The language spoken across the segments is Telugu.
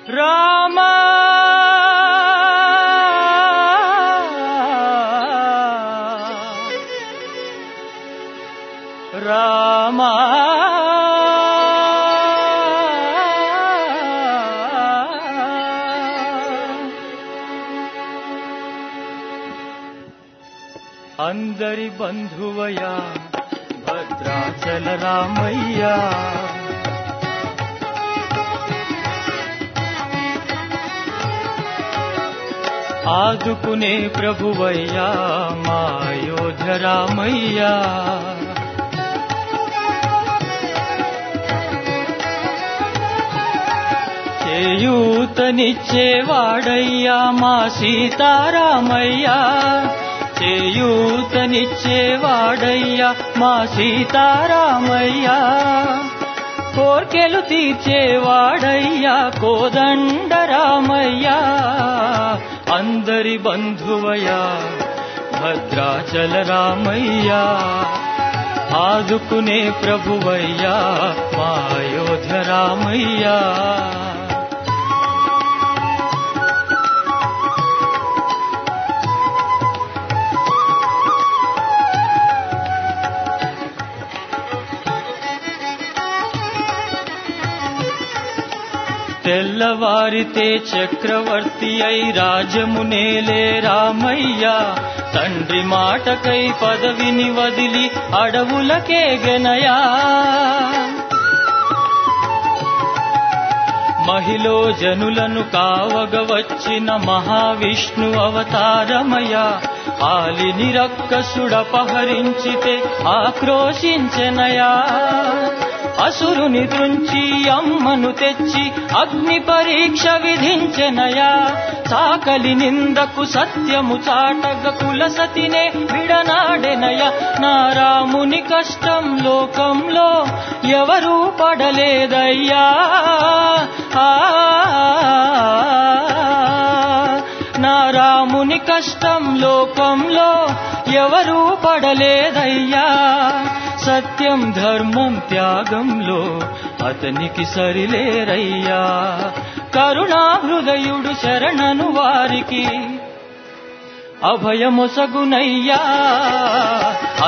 రామ రామ అందరి బంధువయ్యా భద్రాచల రామయ్యా, ఆదుకునే ప్రభువయ్యా మా అయోధ్య రామయ్యా, చేయూతనిచ్చేవాడయ్యా మా సీతారామయ్యా, చేయూతనిచ్చేవాడయ్యా మా సీతారామయ్యా, కోర్కెలు తీర్చేవాడయ్యా కోదండ రామయ్యా, అందరి బంధువయ్యా భద్రాచల రామయ్యా, ఆదుకునే ప్రభువయ్యా మా అయోధ్య రామయ్యా. తెల్లవారితే చక్రవర్తి అయి రాజమునేలే రామయ్యా, తండ్రి మాటకై పదవిని వదిలి అడవులకే గనయా, మహిలో జనులను కావగవచ్చిన మహావిష్ణు అవతారమయ్యా, ఆలిని రక్కసుడపహరించితే ఆక్రోశించెనయా, అసురుని దృంచి అమ్మను తెచ్చి అగ్ని పరీక్ష విధించెనయా, సాకలి నిందకు సత్యము చాటగ కులసతినే విడనాడెనయ, నా రాముని కష్టం లోకంలో ఎవరూ పడలేదయ్యా, నా రాముని కష్టం లోకంలో ఎవరూ పడలేదయ్యా, సత్యం ధర్మం త్యాగంలో అతనికి సరిలేరయ్యా, కరుణా హృదయుడు శరణను వారికి అభయమొసగునయ్యా,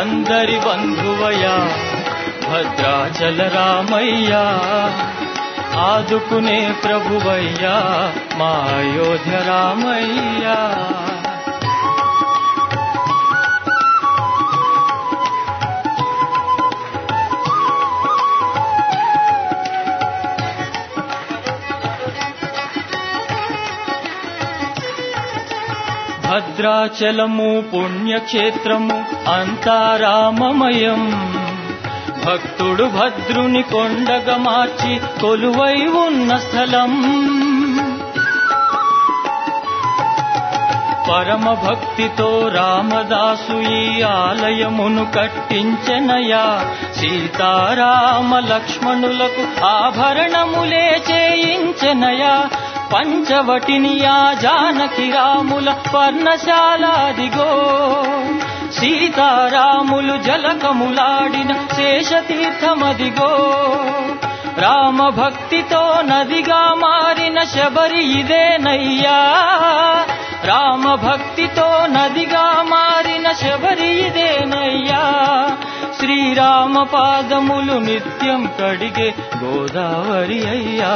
అందరి బంధువయ్యా భద్రాచల రామయ్యా, ఆదుకునే ప్రభువయ్యా మా అయోధ్య రామయ్యా. భద్రాచలము పుణ్యక్షేత్రము అంతా రామమయం, భక్తుడు భద్రుని కొండగా మార్చి కొలువై ఉన్న స్థలం, పరమ భక్తితో రామదాసు ఈ ఆలయమును కట్టించెనయా, సీతారామ లక్ష్మణులకు ఆభరణములే చేయించెనయా, పంచవటిని ఆ జానకి రాముల పర్ణశాలాదిగో, సీతారాములు జలకములాడిన శేషతీర్థమదిగో, రామ భక్తితో నదిగా మారిన శబరి ఇదేనయ్యా, రామ భక్తితో నదిగా మారిన శబరి ఇదేనయ్యా, శ్రీరామ పాదములు నిత్యం కడిగే గోదావరి అయ్యా,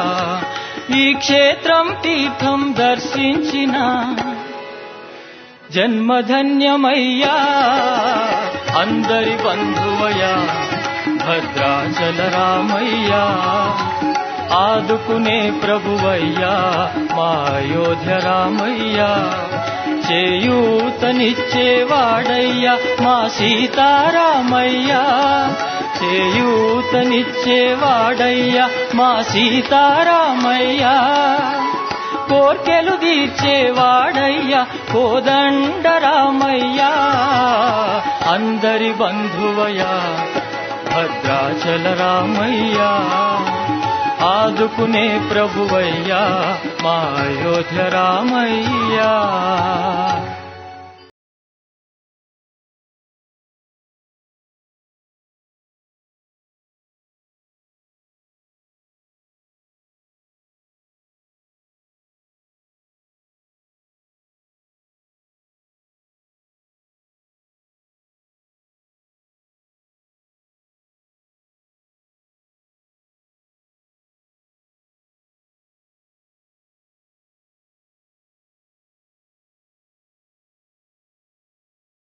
ఈ క్షేత్రం తీర్థం దర్శించిన జన్మధన్యమయ్యా, అందరి బంధువయ్యా భద్రాచల రామయ్యా, ఆదుకునే ప్రభువయ్యా మా అయోధ్య రామయ్యా, చేయూతనిచ్చేవాడయ్యా మా సీతారామయ్యా, చేయూతనిచ్చేవాడయ్యా మా సీతారామయ్యా, కోర్కెలు తీర్చేవాడయ్యా కోదండ రామయ్యా, అందరి బంధువయ్యా భద్రాచల రామయ్యా, ఆదుకునే ప్రభువయ్యా మా అయోధ్య రామయ్యా.